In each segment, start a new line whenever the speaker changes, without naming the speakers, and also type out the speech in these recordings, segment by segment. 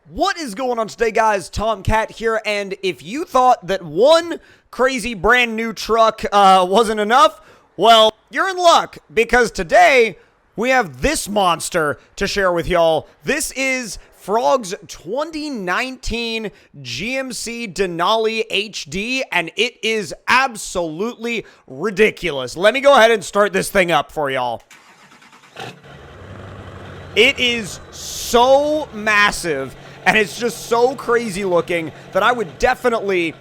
What is going on today, guys? Tomcat here, and if you thought that one crazy brand new truck wasn't enough, well, you're in luck, because today we have this monster to share with y'all. This is Frog's 2019 GMC Denali HD, and it is absolutely ridiculous. Let me go ahead and start this thing up for y'all. It is so massive, and it's just so crazy looking that I would definitely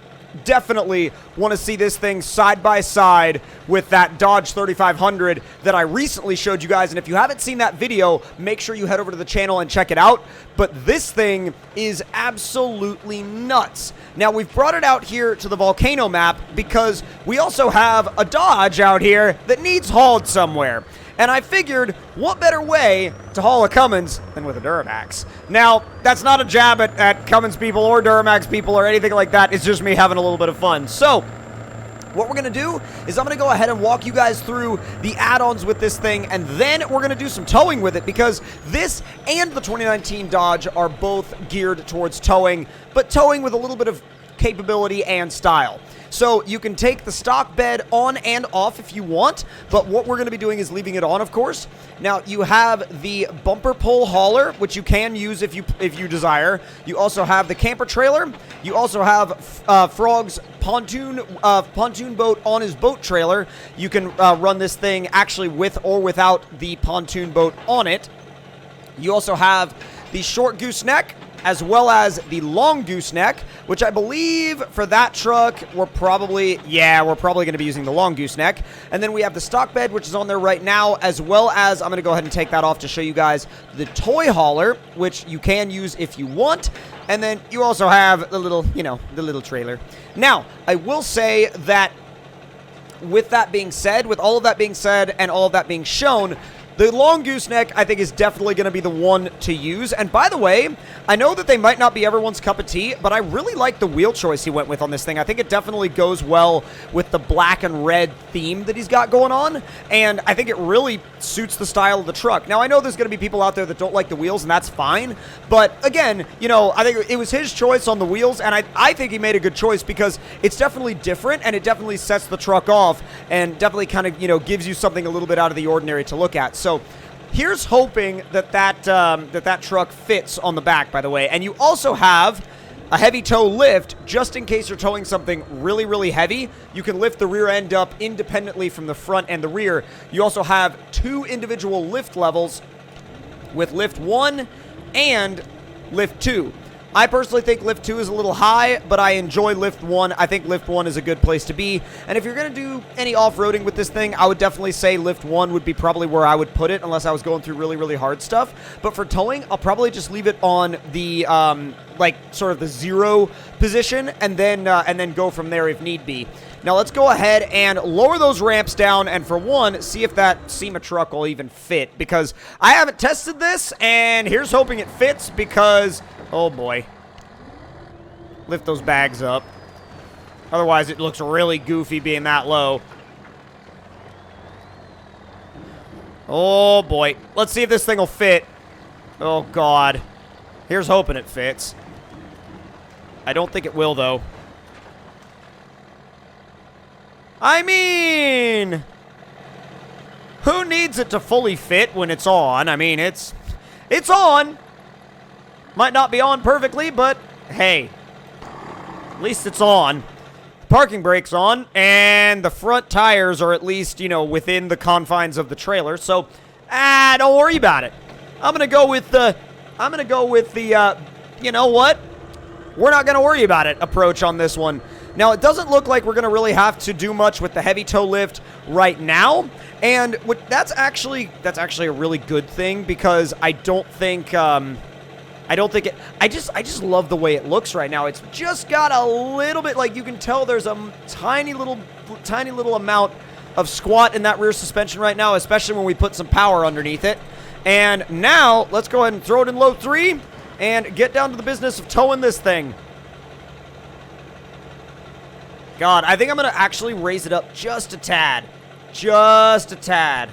want to see this thing side by side with that Dodge 3500 that I recently showed you guys. And if you haven't seen that video, make sure you head over to the channel and check it out. But this thing is absolutely nuts. Now, we've brought it out here to the volcano map because we also have a Dodge out here that needs hauled somewhere. And I figured, what better way to haul a Cummins than with a Duramax? Now, that's not a jab at Cummins people or Duramax people or anything like that. It's just me having a little bit of fun. So, what we're going to do is I'm going to go ahead and walk you guys through the add-ons with this thing, and then we're going to do some towing with it, because this and the 2019 Dodge are both geared towards towing, but towing with a little bit of capability and style. So you can take the stock bed on and off if you want, but what we're going to be doing is leaving it on, of course. Now, you have the bumper pull hauler, which you can use if you desire. You also have the camper trailer. You also have Frog's pontoon boat on his boat trailer. You can run this thing actually with or without the pontoon boat on it. You also have the short gooseneck, as well as the long gooseneck, which I believe for that truck, we're probably going to be using the long gooseneck. And then we have the stock bed, which is on there right now, as well as, I'm going to go ahead and take that off to show you guys the toy hauler, which you can use if you want. And then you also have the little, the little trailer. Now, I will say that with that being said, with all of that being said and all of that being shown, the long gooseneck, I think, is definitely going to be the one to use. And by the way, I know that they might not be everyone's cup of tea, but I really like the wheel choice he went with on this thing. I think it definitely goes well with the black and red theme that he's got going on, and I think it really suits the style of the truck. Now, I know there's going to be people out there that don't like the wheels, and that's fine, but again, I think it was his choice on the wheels, and I think he made a good choice, because it's definitely different, and it definitely sets the truck off, and definitely kind of, gives you something a little bit out of the ordinary to look at. So here's hoping that truck fits on the back, by the way. And you also have a heavy tow lift, just in case you're towing something really, really heavy. You can lift the rear end up independently from the front and the rear. You also have two individual lift levels with lift 1 and lift 2. I personally think lift 2 is a little high, but I enjoy lift 1. I think lift 1 is a good place to be. And if you're going to do any off-roading with this thing, I would definitely say lift 1 would be probably where I would put it, unless I was going through really, really hard stuff. But for towing, I'll probably just leave it on the, sort of the 0 position, and then go from there if need be. Now, let's go ahead and lower those ramps down, and for one, see if that SEMA truck will even fit, because I haven't tested this, and here's hoping it fits, because, oh boy, lift those bags up. Otherwise, it looks really goofy being that low. Oh boy, let's see if this thing will fit. Oh God, here's hoping it fits. I don't think it will, though. I mean, who needs it to fully fit when it's on? I mean, it's on. Might not be on perfectly, but hey, at least it's on. The parking brake's on, and the front tires are at least, within the confines of the trailer. So, don't worry about it. I'm gonna go with the, you know what? We're not gonna worry about it approach on this one. Now, it doesn't look like we're going to really have to do much with the heavy tow lift right now, and that's actually a really good thing, because I just love the way it looks right now. It's just got a little bit, like, you can tell there's a tiny little amount of squat in that rear suspension right now, especially when we put some power underneath it. And now, let's go ahead and throw it in low 3 and get down to the business of towing this thing. God, I think I'm going to actually raise it up just a tad. Just a tad.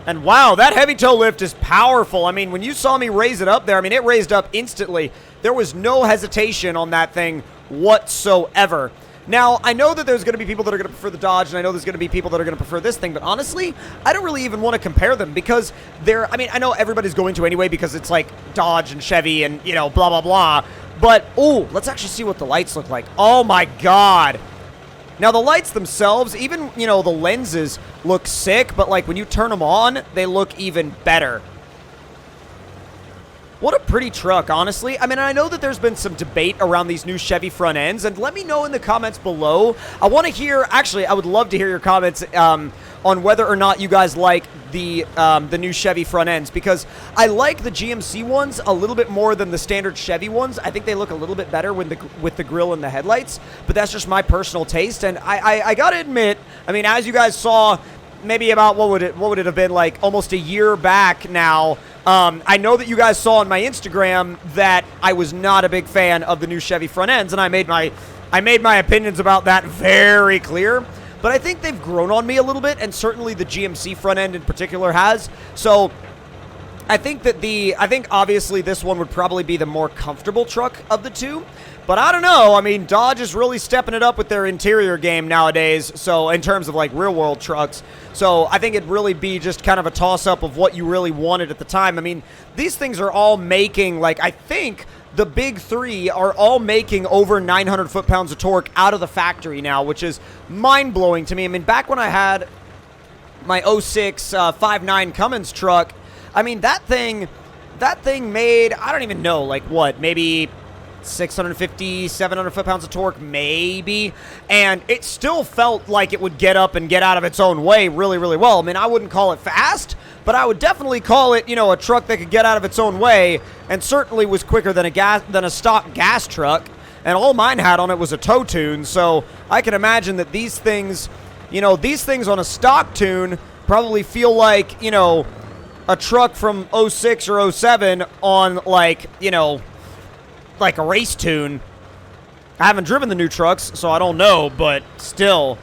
And wow, that heavy toe lift is powerful. I mean, when you saw me raise it up there, I mean, it raised up instantly. There was no hesitation on that thing whatsoever. Now, I know that there's going to be people that are going to prefer the Dodge, and I know there's going to be people that are going to prefer this thing, but honestly, I don't really even want to compare them because they're, I mean, I know everybody's going to anyway because it's like Dodge and Chevy and, you know, blah, blah, blah. But, oh, let's actually see what the lights look like. Oh, my God. Now, the lights themselves, even, you know, the lenses look sick, but, like, when you turn them on, they look even better. What a pretty truck, honestly. I mean, I know that there's been some debate around these new Chevy front ends, and let me know in the comments below. I want to hear, actually, I would love to hear your comments on whether or not you guys like the new Chevy front ends, because I like the GMC ones a little bit more than the standard Chevy ones. I think they look a little bit better with the grill and the headlights, but that's just my personal taste, and I gotta admit, I mean, as you guys saw, maybe about, what would it have been, like almost a year back now, I know that you guys saw on my Instagram that I was not a big fan of the new Chevy front ends, and I made my opinions about that very clear. But I think they've grown on me a little bit, and certainly the GMC front end in particular has. So I think that obviously this one would probably be the more comfortable truck of the two. But I don't know. I mean, Dodge is really stepping it up with their interior game nowadays. So in terms of like real world trucks. So I think it'd really be just kind of a toss up of what you really wanted at the time. I mean, these things are all making, like, I think the big three are all making over 900 foot-pounds of torque out of the factory now, which is mind-blowing to me. I mean, back when I had my 06 5.9 Cummins truck, I mean, that thing made, I don't even know, like what, maybe 650, 700 foot-pounds of torque, maybe, and it still felt like it would get up and get out of its own way really, really well. I mean, I wouldn't call it fast, but I would definitely call it, you know, a truck that could get out of its own way, and certainly was quicker than a stock gas truck, and all mine had on it was a tow tune, so I can imagine that these things, you know, these things on a stock tune probably feel like, you know, a truck from 06 or 07 on, like, you know, like a race tune. I haven't driven the new trucks, so I don't know, but still.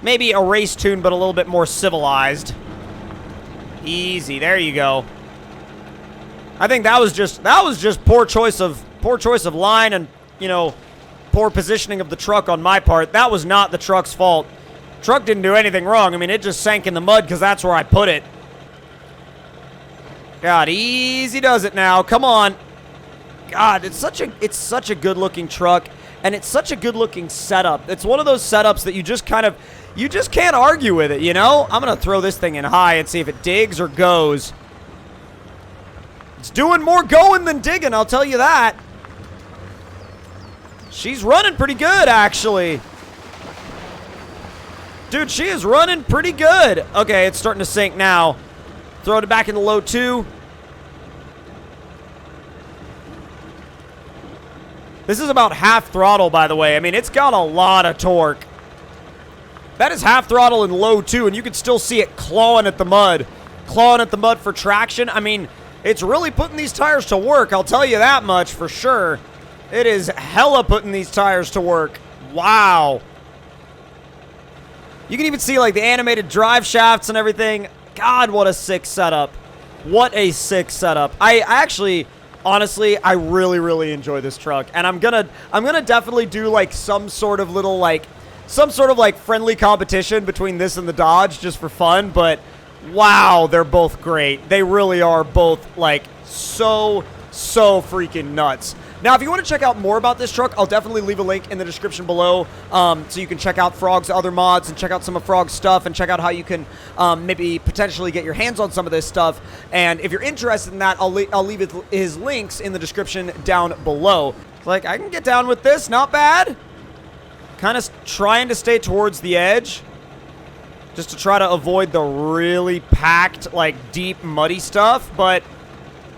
Maybe a race tune, but a little bit more civilized. Easy, there you go. I think that was just poor choice of line and, you know, poor positioning of the truck on my part. That was not the truck's fault. Truck didn't do anything wrong. I mean, it just sank in the mud because that's where I put it. God, easy does it now. Come on. God, it's such a good-looking truck, and it's such a good-looking setup. It's one of those setups that you just can't argue with it, you know? I'm going to throw this thing in high and see if it digs or goes. It's doing more going than digging, I'll tell you that. She's running pretty good, actually. Dude, she is running pretty good. Okay, it's starting to sink now. Throw it back in the low 2. This is about half throttle, by the way. I mean, it's got a lot of torque. That is half throttle in low 2, and you can still see it clawing at the mud. Clawing at the mud for traction. I mean, it's really putting these tires to work, I'll tell you that much for sure. It is hella putting these tires to work. Wow. You can even see, like, the animated drive shafts and everything. God, what a sick setup. What a sick setup. I actually, honestly, I really, really enjoy this truck. And I'm gonna definitely do, like, some sort of friendly competition between this and the Dodge just for fun. But, wow, they're both great. They really are both, like, so freaking nuts. Now, if you want to check out more about this truck, I'll definitely leave a link in the description below, so you can check out Frog's other mods and check out some of Frog's stuff and check out how you can maybe potentially get your hands on some of this stuff. And if you're interested in that, I'll leave his links in the description down below. Like, I can get down with this, not bad. Kind of trying to stay towards the edge, just to try to avoid the really packed, like, deep, muddy stuff, but,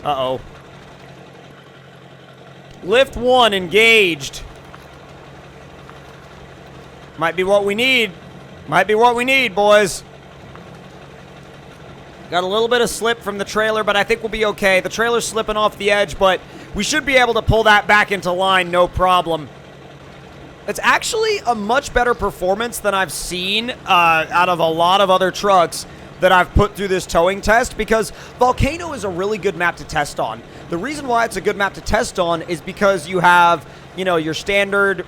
uh-oh. Lift 1 engaged. Might be what we need. Might be what we need, boys. Got a little bit of slip from the trailer, but I think we'll be okay. The trailer's slipping off the edge, but we should be able to pull that back into line, no problem. It's actually a much better performance than I've seen out of a lot of other trucks that I've put through this towing test, because Volcano is a really good map to test on. The reason why it's a good map to test on is because you have, you know, your standard,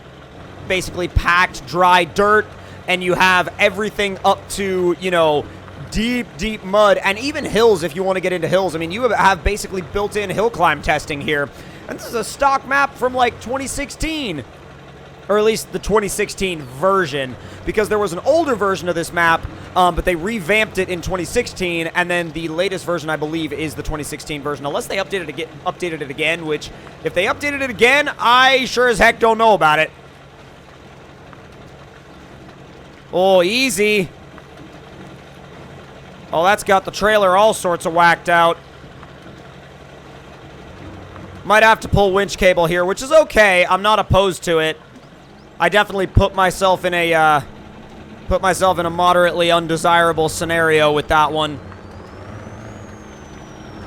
basically packed, dry dirt, and you have everything up to, you know, deep, deep mud, and even hills if you want to get into hills. I mean, you have basically built-in hill climb testing here. And this is a stock map from, like, 2016. Or at least the 2016 version, because there was an older version of this map, but they revamped it in 2016, and then the latest version, I believe, is the 2016 version, unless they updated it again, which, if they updated it again, I sure as heck don't know about it. Oh, easy. Oh, that's got the trailer all sorts of whacked out. Might have to pull winch cable here, which is okay. I'm not opposed to it. I definitely put myself in a moderately undesirable scenario with that one.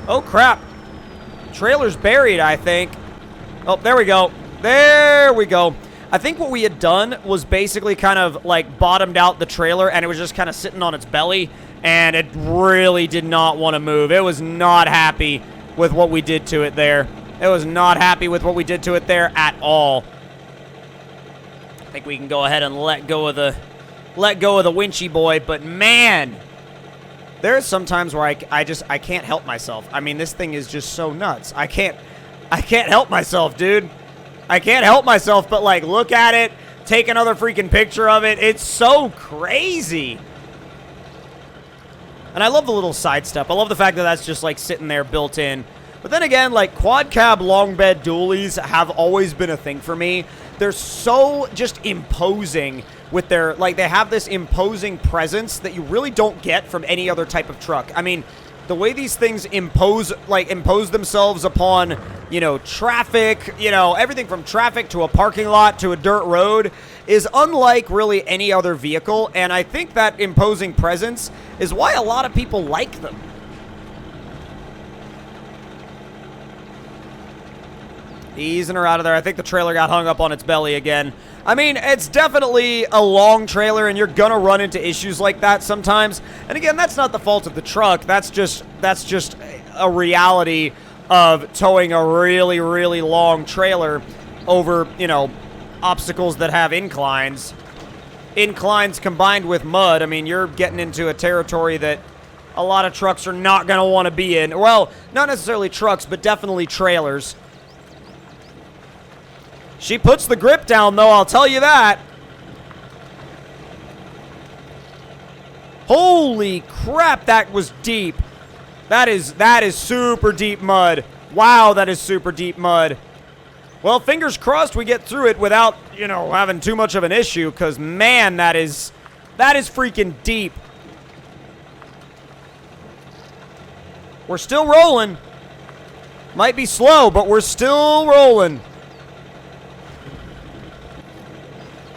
Oh, crap. Trailer's buried, I think. Oh, there we go. There we go. I think what we had done was basically kind of, like, bottomed out the trailer, and it was just kind of sitting on its belly, and it really did not want to move. It was not happy with what we did to it there. It was not happy with what we did to it there at all. I think we can go ahead and let go of the winchy boy, but man, there's some times where I can't help myself. I mean, this thing is just so nuts. I can't help myself, dude. I can't help myself but, like, look at it, take another freaking picture of it. It's so crazy. And I love the little side step. I love the fact that that's just, like, sitting there built in. But then again, like, quad cab long bed dualies have always been a thing for me. They're so just imposing with their, like, they have this imposing presence that you really don't get from any other type of truck. I mean, the way these things impose themselves upon, you know, traffic, you know, everything from traffic to a parking lot to a dirt road is unlike really any other vehicle. And I think that imposing presence is why a lot of people like them. Easing her out of there. I think the trailer got hung up on its belly again. I mean, it's definitely a long trailer, and you're gonna run into issues like that sometimes. And again, that's not the fault of the truck. That's just a reality of towing a really, really long trailer over, you know, obstacles that have inclines. Inclines combined with mud. I mean, you're getting into a territory that a lot of trucks are not gonna want to be in. Well, not necessarily trucks, but definitely trailers. She puts the grip down, though, I'll tell you that. Holy crap, that was deep. That is super deep mud. Wow, that is super deep mud. Well, fingers crossed we get through it without, you know, having too much of an issue, because, man, that is freaking deep. We're still rolling. Might be slow, but we're still rolling.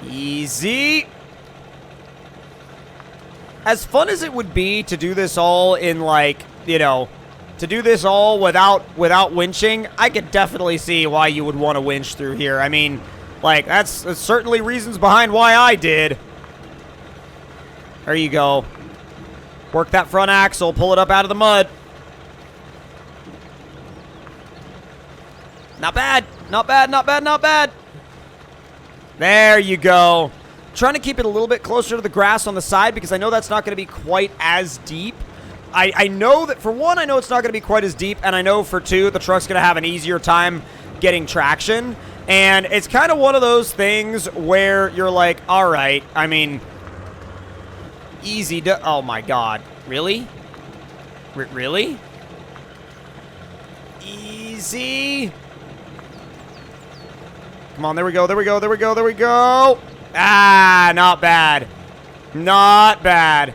Easy. As fun as it would be to do this all in, like, you know, to do this all without winching, I could definitely see why you would want to winch through here. I mean, like, that's certainly reasons behind why I did. There you go. Work that front axle, pull it up out of the mud. Not bad, not bad, not bad, not bad. There you go. Trying to keep it a little bit closer to the grass on the side because I know that's not going to be quite as deep. I know that, for one, I know it's not going to be quite as deep, and I know, for two, the truck's going to have an easier time getting traction. And it's kind of one of those things where you're like, all right, I mean, easy to... Oh, my God. Really? Really? Easy... Come on, there we go, there we go, there we go, there we go. Ah, not bad. Not bad.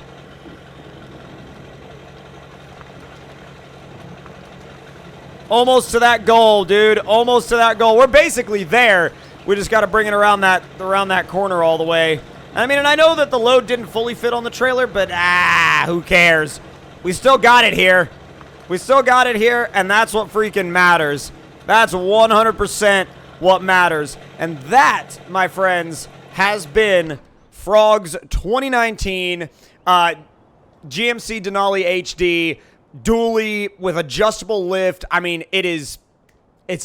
Almost to that goal, dude. Almost to that goal. We're basically there. We just got to bring it around that corner all the way. I mean, and I know that the load didn't fully fit on the trailer, but who cares? We still got it here. We still got it here, and that's what freaking matters. That's 100% what matters. And that, my friends, has been Frog's 2019 GMC Denali HD dually with adjustable lift. I mean, it's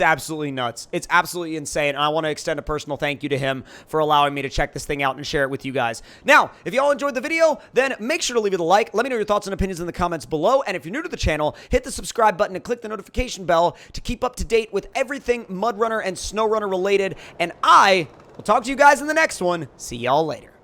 absolutely nuts. It's absolutely insane, and I want to extend a personal thank you to him for allowing me to check this thing out and share it with you guys. Now, if y'all enjoyed the video, then make sure to leave it a like. Let me know your thoughts and opinions in the comments below, and if you're new to the channel, hit the subscribe button and click the notification bell to keep up to date with everything MudRunner and SnowRunner related, and I will talk to you guys in the next one. See y'all later.